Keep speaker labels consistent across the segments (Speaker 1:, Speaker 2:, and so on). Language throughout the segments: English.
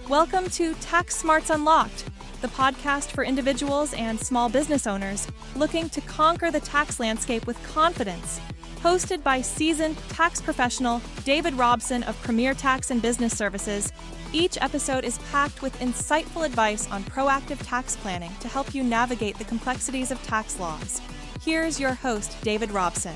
Speaker 1: Welcome to Tax Smarts Unlocked, the podcast for individuals and small business owners looking to conquer the tax landscape with confidence. Hosted by seasoned tax professional David Robson of Premier Tax and Business Services, each episode is packed with insightful advice on proactive tax planning to help you navigate the complexities of tax laws. Here's your host, David Robson.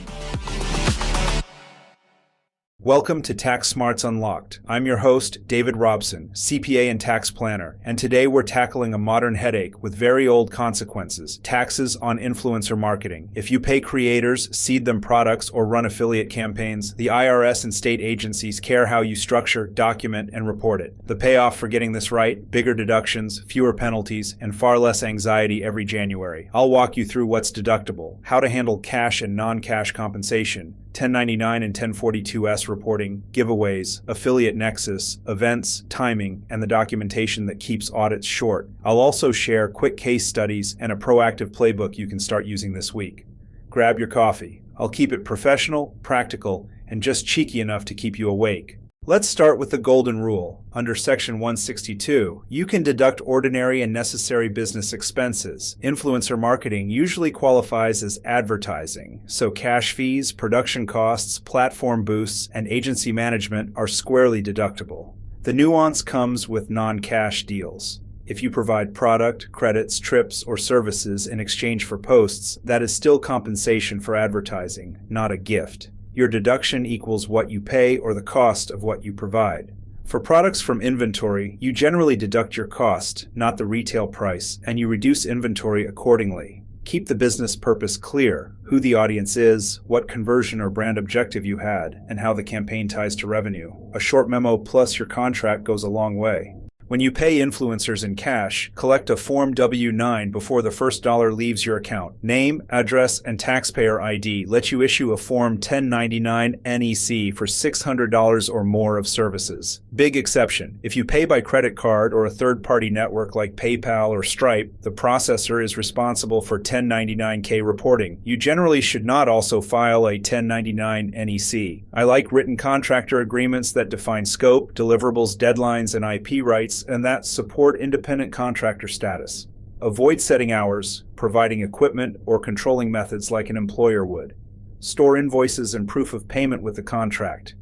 Speaker 2: Welcome to Tax Smarts Unlocked. I'm your host, David Robson, CPA and tax planner, and today we're tackling a modern headache with very old consequences: taxes on influencer marketing. If you pay creators, seed them products, or run affiliate campaigns, the IRS and state agencies care how you structure, document, and report it. The payoff for getting this right: bigger deductions, fewer penalties, and far less anxiety every January. I'll walk you through what's deductible, how to handle cash and non-cash compensation, 1099 and 1042S reporting, giveaways, affiliate nexus, events, timing, and the documentation that keeps audits short. I'll also share quick case studies and a proactive playbook you can start using this week. Grab your coffee. I'll keep it professional, practical, and just cheeky enough to keep you awake. Let's start with the golden rule. Under Section 162, you can deduct ordinary and necessary business expenses. Influencer marketing usually qualifies as advertising, so cash fees, production costs, platform boosts, and agency management are squarely deductible. The nuance comes with non-cash deals. If you provide product, credits, trips, or services in exchange for posts, that is still compensation for advertising, not a gift. Your deduction equals what you pay or the cost of what you provide. For products from inventory, you generally deduct your cost, not the retail price, and you reduce inventory accordingly. Keep the business purpose clear: who the audience is, what conversion or brand objective you had, and how the campaign ties to revenue. A short memo plus your contract goes a long way. When you pay influencers in cash, collect a Form W-9 before the first dollar leaves your account. Name, address, and taxpayer ID let you issue a Form 1099 NEC for $600 or more of services. Big exception: if you pay by credit card or a third-party network like PayPal or Stripe, the processor is responsible for 1099K reporting. You generally should not also file a 1099 NEC. I like written contractor agreements that define scope, deliverables, deadlines, and IP rights, and that support independent contractor status. Avoid setting hours, providing equipment, or controlling methods like an employer would. Store invoices and proof of payment with the contract.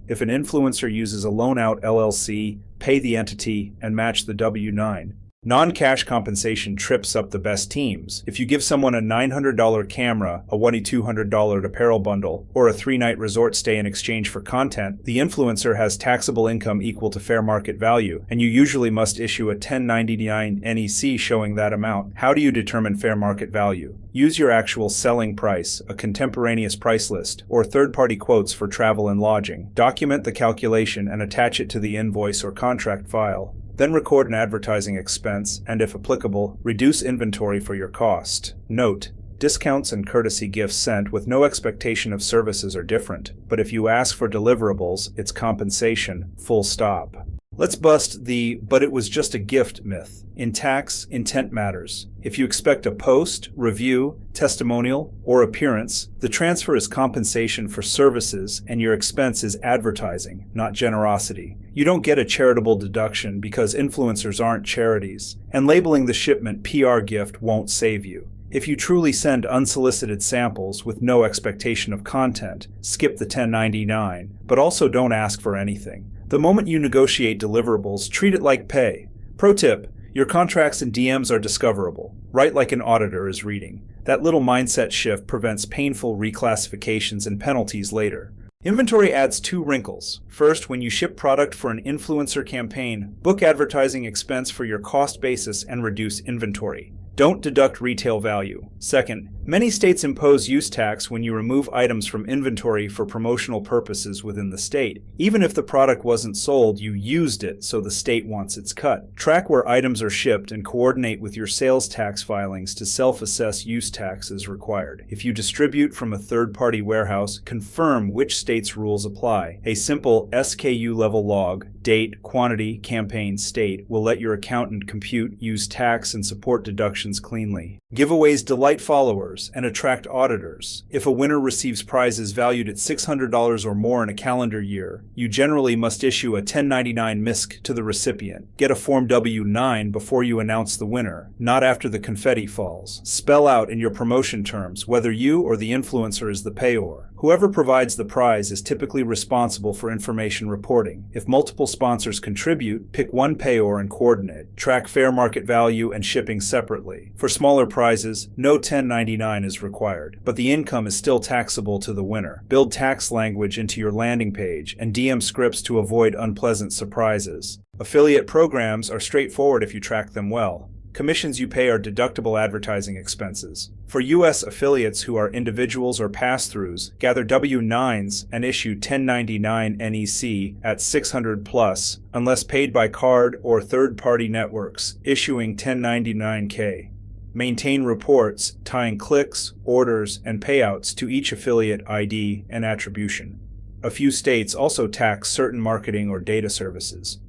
Speaker 2: If an influencer uses a loan-out LLC, pay the entity and match the W-9. Non-cash compensation trips up the best teams. If you give someone a $900 camera, a $2,200 apparel bundle, or a 3-night resort stay in exchange for content, the influencer has taxable income equal to fair market value, and you usually must issue a 1099 NEC showing that amount. How do you determine fair market value? Use your actual selling price, a contemporaneous price list, or third-party quotes for travel and lodging. Document the calculation and attach it to the invoice or contract file. Then record an advertising expense and, if applicable, reduce inventory for your cost. Note: discounts and courtesy gifts sent with no expectation of services are different, but if you ask for deliverables, it's compensation, full stop. Let's bust the "but it was just a gift" myth. In tax, intent matters. If you expect a post, review, testimonial, or appearance, the transfer is compensation for services and your expense is advertising, not generosity. You don't get a charitable deduction because influencers aren't charities, and labeling the shipment PR gift won't save you. If you truly send unsolicited samples with no expectation of content, skip the 1099, but also don't ask for anything. The moment you negotiate deliverables, treat it like pay. Pro tip: your contracts and DMs are discoverable. Write like an auditor is reading. That little mindset shift prevents painful reclassifications and penalties later. Inventory adds 2 wrinkles. First, when you ship product for an influencer campaign, book advertising expense for your cost basis and reduce inventory. Don't deduct retail value. Second, many states impose use tax when you remove items from inventory for promotional purposes within the state. Even if the product wasn't sold, you used it, so the state wants its cut. Track where items are shipped and coordinate with your sales tax filings to self-assess use tax as required. If you distribute from a third-party warehouse, confirm which state's rules apply. A simple SKU level log, date, quantity, campaign, state will let your accountant compute, use tax, and support deductions cleanly. Giveaways delight followers and attract auditors. If a winner receives prizes valued at $600 or more in a calendar year, you generally must issue a 1099 MISC to the recipient. Get a Form W-9 before you announce the winner, not after the confetti falls. Spell out in your promotion terms whether you or the influencer is the payor. Whoever provides the prize is typically responsible for information reporting. If multiple sponsors contribute, pick one payor and coordinate. Track fair market value and shipping separately. For smaller prizes, no 1099 is required, but the income is still taxable to the winner. Build tax language into your landing page and DM scripts to avoid unpleasant surprises. Affiliate programs are straightforward if you track them well. Commissions you pay are deductible advertising expenses. For U.S. affiliates who are individuals or pass-throughs, gather W-9s and issue 1099 NEC at $600+, unless paid by card or third-party networks, issuing 1099K. Maintain reports tying clicks, orders, and payouts to each affiliate ID and attribution. A few states also tax certain marketing or data services.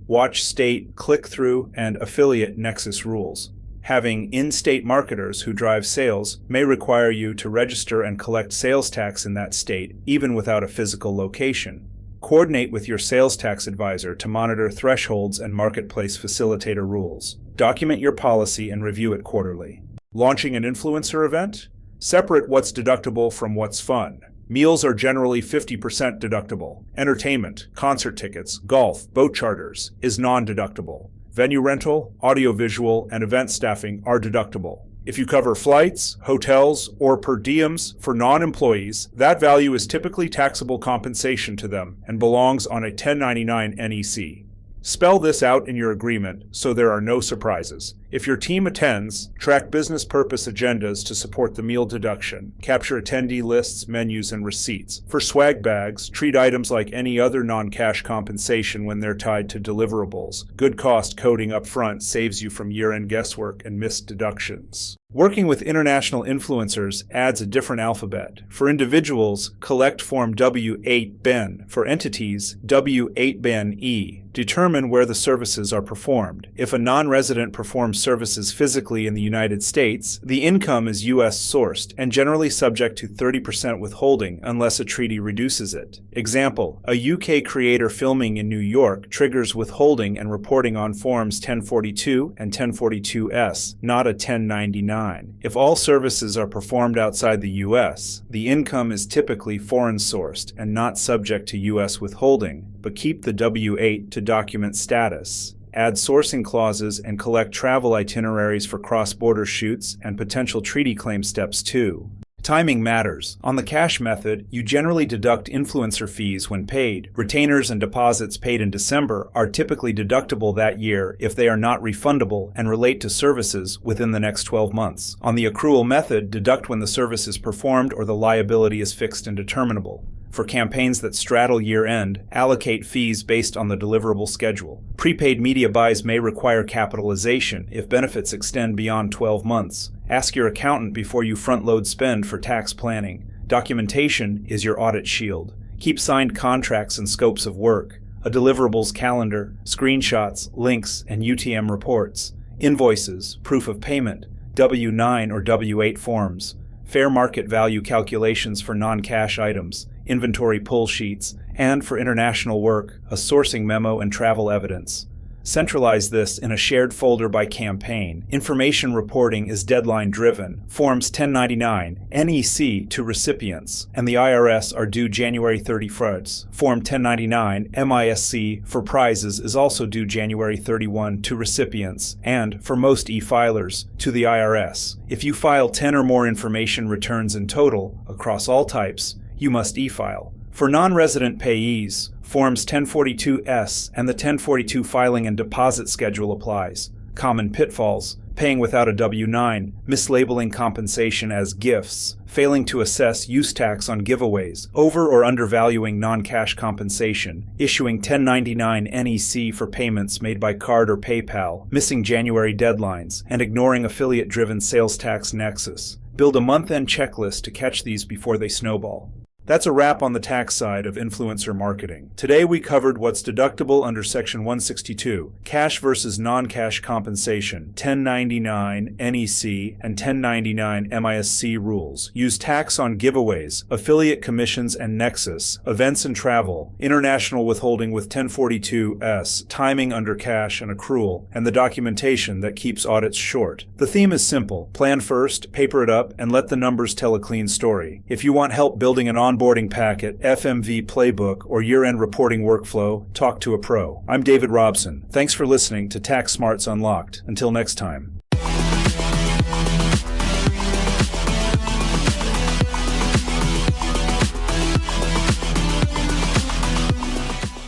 Speaker 2: Watch state, click-through, and affiliate nexus rules. Having in-state marketers who drive sales may require you to register and collect sales tax in that state, even without a physical location. Coordinate with your sales tax advisor to monitor thresholds and marketplace facilitator rules. Document your policy and review it quarterly. Launching an influencer event? Separate what's deductible from what's fun. Meals are generally 50% deductible. Entertainment, concert tickets, golf, boat charters is non-deductible. Venue rental, audiovisual, and event staffing are deductible. If you cover flights, hotels, or per diems for non-employees, that value is typically taxable compensation to them and belongs on a 1099 NEC. Spell this out in your agreement so there are no surprises. If your team attends, track business purpose agendas to support the meal deduction. Capture attendee lists, menus, and receipts. For swag bags, treat items like any other non-cash compensation when they're tied to deliverables. Good cost coding up front saves you from year-end guesswork and missed deductions. Working with international influencers adds a different alphabet. For individuals, collect Form W-8-BEN. For entities, W-8-BEN-E. Determine where the services are performed. If a non-resident performs services physically in the United States, the income is U.S. sourced and generally subject to 30% withholding unless a treaty reduces it. Example, a UK creator filming in New York triggers withholding and reporting on Forms 1042 and 1042S, not a 1099. If all services are performed outside the U.S., the income is typically foreign sourced and not subject to U.S. withholding, but keep the W-8 to document status. Add sourcing clauses and collect travel itineraries for cross-border shoots and potential treaty claim steps too. Timing matters. On the cash method, you generally deduct influencer fees when paid. Retainers and deposits paid in December are typically deductible that year if they are not refundable and relate to services within the next 12 months. On the accrual method, deduct when the service is performed or the liability is fixed and determinable. For campaigns that straddle year-end, allocate fees based on the deliverable schedule. Prepaid media buys may require capitalization if benefits extend beyond 12 months. Ask your accountant before you front-load spend for tax planning. Documentation is your audit shield. Keep signed contracts and scopes of work, a deliverables calendar, screenshots, links, and UTM reports, invoices, proof of payment, W-9 or W-8 forms, fair market value calculations for non-cash items, inventory pull sheets, and for international work, a sourcing memo and travel evidence. Centralize this in a shared folder by campaign. Information reporting is deadline-driven. Forms 1099, NEC to recipients, and the IRS are due January 31st. Form 1099, MISC for prizes is also due January 31 to recipients, and, for most e-filers, to the IRS. If you file 10 or more information returns in total, across all types, you must e-file. For non-resident payees, Forms 1042S and the 1042 filing and deposit schedule applies. Common pitfalls: paying without a W-9, mislabeling compensation as gifts, failing to assess use tax on giveaways, over or undervaluing non-cash compensation, issuing 1099 NEC for payments made by card or PayPal, missing January deadlines, and ignoring affiliate-driven sales tax nexus. Build a month-end checklist to catch these before they snowball. That's a wrap on the tax side of influencer marketing. Today we covered what's deductible under Section 162, cash versus non-cash compensation, 1099 NEC and 1099 MISC rules, use tax on giveaways, affiliate commissions and nexus, events and travel, international withholding with 1042S, timing under cash and accrual, and the documentation that keeps audits short. The theme is simple. Plan first, paper it up, and let the numbers tell a clean story. If you want help building an onboarding packet, FMV playbook, or year-end reporting workflow, talk to a pro. I'm David Robson. Thanks for listening to Tax Smarts Unlocked. Until next time.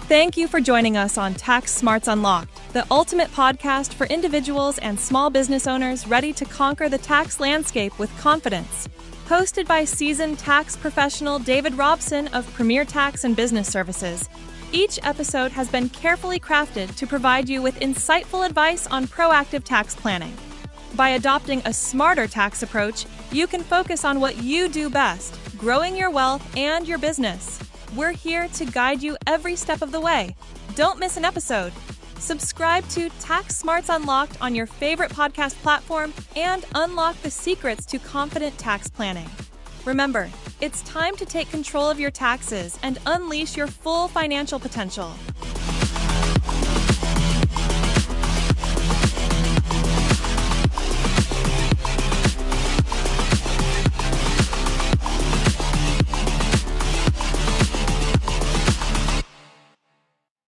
Speaker 1: Thank you for joining us on Tax Smarts Unlocked, the ultimate podcast for individuals and small business owners ready to conquer the tax landscape with confidence. Hosted by seasoned tax professional David Robson of Premier Tax and Business Services. Each episode has been carefully crafted to provide you with insightful advice on proactive tax planning. By adopting a smarter tax approach, you can focus on what you do best, growing your wealth and your business. We're here to guide you every step of the way. Don't miss an episode. Subscribe to Tax Smarts Unlocked on your favorite podcast platform and unlock the secrets to confident tax planning. Remember, it's time to take control of your taxes and unleash your full financial potential.